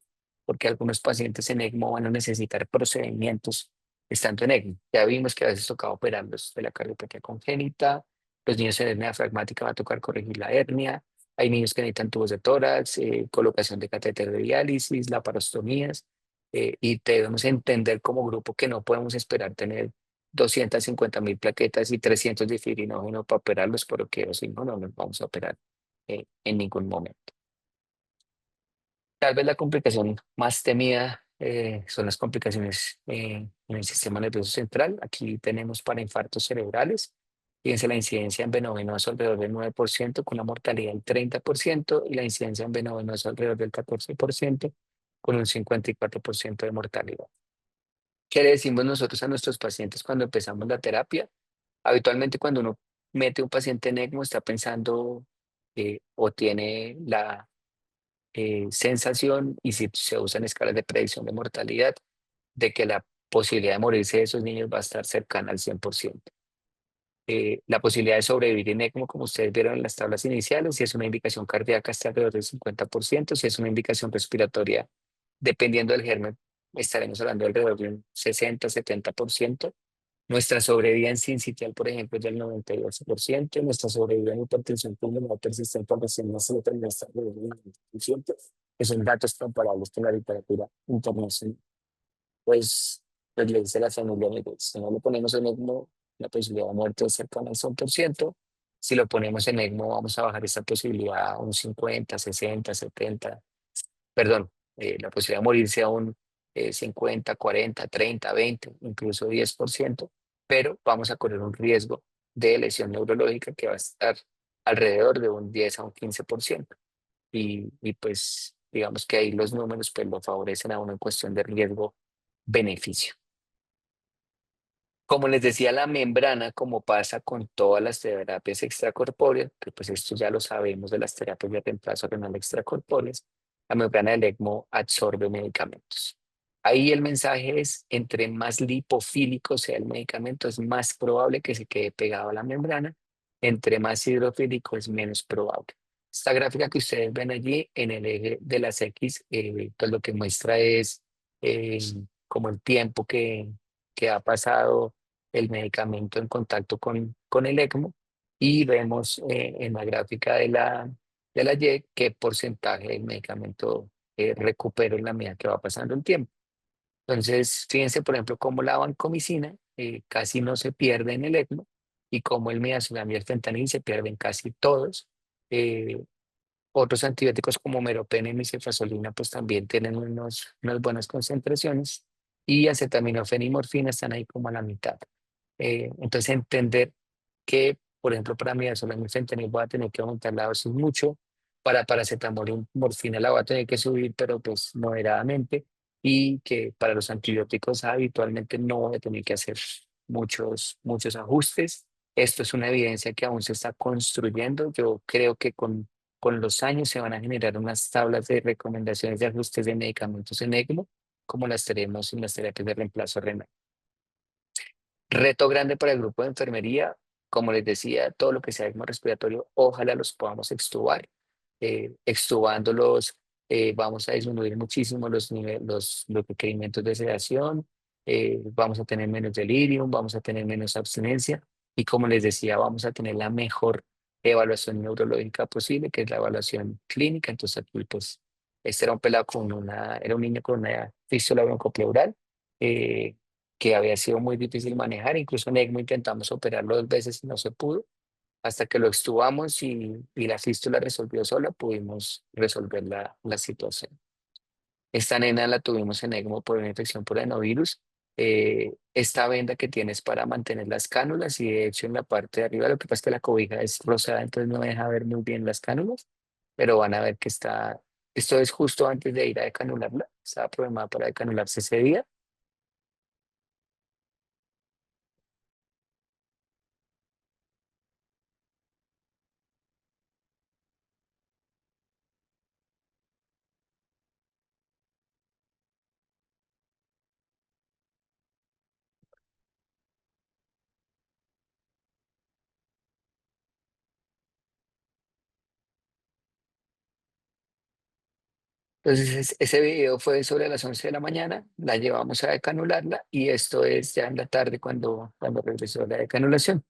porque algunos pacientes en ECMO van a necesitar procedimientos estando en ECMO. Ya vimos que a veces toca operarlos de la cardiopatía congénita, los niños en hernia diafragmática va a tocar corregir la hernia, hay niños que necesitan tubos de tórax, colocación de catéter de diálisis, laparostomías, y debemos entender como grupo que no podemos esperar tener 250.000 plaquetas y 300 de fibrinógeno para operarlos, porque o si no, no nos vamos a operar en ningún momento. Tal vez la complicación más temida son las complicaciones en el sistema nervioso central. Aquí tenemos para infartos cerebrales. Fíjense, la incidencia en veno venoso alrededor del 9%, con una mortalidad del 30%, y la incidencia en veno venoso alrededor del 14%, con un 54% de mortalidad. ¿Qué le decimos nosotros a nuestros pacientes cuando empezamos la terapia? Habitualmente cuando uno mete un paciente en ECMO está pensando o tiene la sensación, y si se usan escalas de predicción de mortalidad, de que la posibilidad de morirse de esos niños va a estar cercana al 100%. La posibilidad de sobrevivir en ECMO, como ustedes vieron en las tablas iniciales, si es una indicación cardíaca está alrededor del 50%, si es una indicación respiratoria, dependiendo del germen, estaremos hablando de alrededor de un 60-70%. Nuestra sobrevida en sincitial, por ejemplo, es del 98%. Nuestra sobrevida en hipertensión pulmonar persistente al recién nacido también está alrededor del 90%, que son datos comparables con la literatura internacional. Pues, pues le dice la familia, mire, si no lo ponemos en ECMO, la posibilidad de muerte es cercana al 100%. Si lo ponemos en ECMO, vamos a bajar esa posibilidad a un 50, 60, 70, perdón, la posibilidad de morirse a un 50, 40, 30, 20, incluso 10%, pero vamos a correr un riesgo de lesión neurológica que va a estar alrededor de un 10 a un 15%. Y pues digamos que ahí los números pues lo favorecen a uno en cuestión de riesgo-beneficio. Como les decía, la membrana, como pasa con todas las terapias extracorpóreas, que pues esto ya lo sabemos de las terapias de reemplazo renal extracorpóreas, la membrana del ECMO absorbe medicamentos. Ahí el mensaje es, entre más lipofílico sea el medicamento, es más probable que se quede pegado a la membrana. Entre más hidrofílico es menos probable. Esta gráfica que ustedes ven allí en el eje de las X, pues lo que muestra es eh, como el tiempo que ha pasado el medicamento en contacto con el ECMO, y vemos en la gráfica de la Y qué porcentaje del medicamento recupera en la medida que va pasando el tiempo. Entonces, fíjense, por ejemplo, cómo la vancomicina casi no se pierde en el ECMO, y cómo el midazolam y el fentanil se pierden casi todos. Eh, Otros antibióticos como meropenem y cefazolina pues también tienen unas buenas concentraciones, y acetaminofén y morfina están ahí como a la mitad. Entonces entender que, por ejemplo, para mi mi fentanil voy a tener que aumentar la dosis mucho, para paracetamol y morfina la voy a tener que subir, pero pues moderadamente, y que para los antibióticos habitualmente no voy a tener que hacer muchos ajustes. Esto es una evidencia que aún se está construyendo. Yo creo que con los años se van a generar unas tablas de recomendaciones de ajustes de medicamentos en ECMO, como las tenemos en las terapias de reemplazo renal. Reto grande para el grupo de enfermería, como les decía, todo lo que sea ECMO respiratorio, ojalá los podamos extubar. Extubándolos, vamos a disminuir muchísimo los requerimientos de sedación, vamos a tener menos delirium, vamos a tener menos abstinencia y, como les decía, vamos a tener la mejor evaluación neurológica posible, que es la evaluación clínica. Entonces aquí, pues, este era un pelado era un niño con una fístula broncopleural, eh, que había sido muy difícil manejar. Incluso en ECMO intentamos operarlo 2 veces y no se pudo. Hasta que lo extubamos y la fístula resolvió sola, pudimos resolver la situación. Esta nena la tuvimos en ECMO por una infección por adenovirus. Esta venda que tienes para mantener las cánulas, y de hecho en la parte de arriba, lo que pasa es que la cobija es rosada, entonces no deja ver muy bien las cánulas, pero van a ver que esto es justo antes de ir a decanularla. Estaba programada para decanularse ese día. Entonces, ese video fue sobre las 11 de la mañana, la llevamos a decanularla y esto es ya en la tarde cuando regresó la decanulación.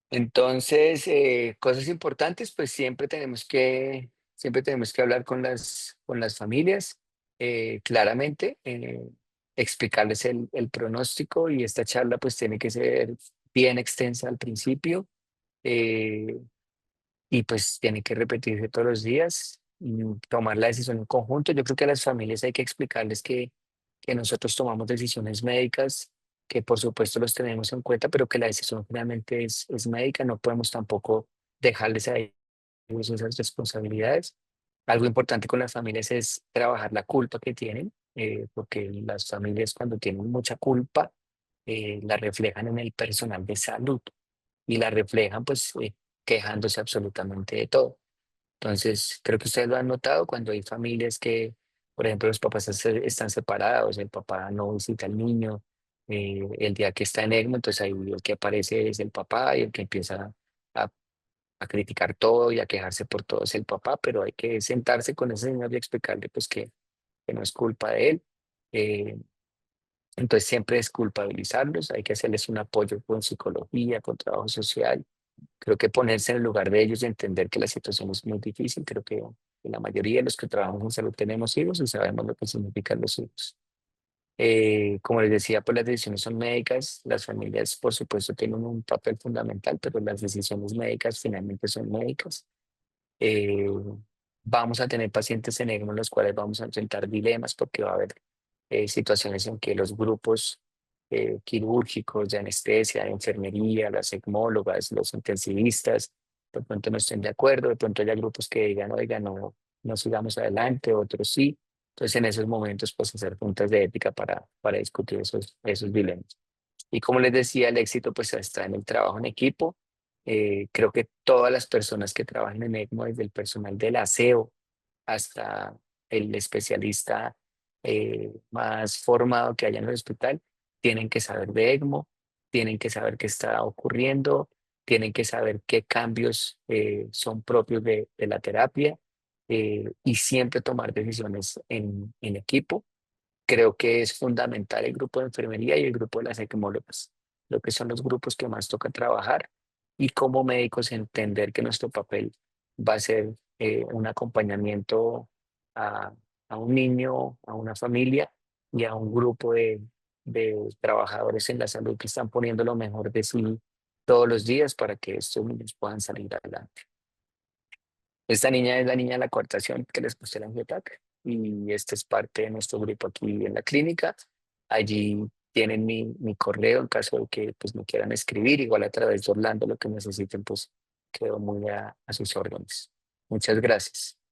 Entonces, cosas importantes, pues siempre tenemos que hablar con las familias, claramente, explicarles el pronóstico, y esta charla pues tiene que ser bien extensa al principio. eh, y pues tiene que repetirse todos los días y tomar la decisión en conjunto. Yo creo que a las familias hay que explicarles que nosotros tomamos decisiones médicas, que por supuesto los tenemos en cuenta, pero que la decisión finalmente es médica. No podemos tampoco dejarles a ellos esas responsabilidades. Algo importante con las familias es trabajar la culpa que tienen, porque las familias, cuando tienen mucha culpa, la reflejan en el personal de salud, y la reflejan pues quejándose absolutamente de todo. Entonces, creo que ustedes lo han notado cuando hay familias que, por ejemplo, los papás están separados, el papá no visita al niño, el día que está en ECMO, entonces ahí el que aparece es el papá, y el que empieza a, a criticar todo y a quejarse por todo es el papá, pero hay que sentarse con ese señor y explicarle pues que no es culpa de él. Eh, entonces siempre desculpabilizarlos, hay que hacerles un apoyo con psicología, con trabajo social. Creo que ponerse en el lugar de ellos y entender que la situación es muy difícil. Creo que la mayoría de los que trabajamos en salud tenemos hijos y sabemos lo que significan los hijos. Como les decía, pues las decisiones son médicas, las familias por supuesto tienen un papel fundamental, pero las decisiones médicas finalmente son médicas. Eh, Vamos a tener pacientes en ECMO en los cuales vamos a enfrentar dilemas, porque va a haber situaciones en que los grupos quirúrgicos, de anestesia, de enfermería, las ECMólogas, los intensivistas, de pronto no estén de acuerdo. De pronto haya grupos que digan, oiga, no, no sigamos adelante, otros sí. Entonces, en esos momentos, pues hacer juntas de ética para discutir esos dilemas. Y como les decía, el éxito pues está en el trabajo en equipo. Creo que todas las personas que trabajan en ECMO, desde el personal del aseo hasta el especialista más formado que haya en el hospital, tienen que saber de ECMO, tienen que saber qué está ocurriendo, tienen que saber qué cambios son propios de la terapia, y siempre tomar decisiones en equipo. Creo que es fundamental el grupo de enfermería y el grupo de las ECMólogas, lo que son los grupos que más toca trabajar, y como médicos entender que nuestro papel va a ser un acompañamiento a, a un niño, a una familia y a un grupo de trabajadores en la salud que están poniendo lo mejor de sí todos los días para que estos niños puedan salir adelante. Esta niña es la niña de la coartación que les puse el angiotac y este es parte de nuestro grupo aquí en la clínica. Allí tienen mi correo en caso de que pues, me quieran escribir, igual a través de Orlando, lo que necesiten, pues quedo muy a sus órdenes. Muchas gracias.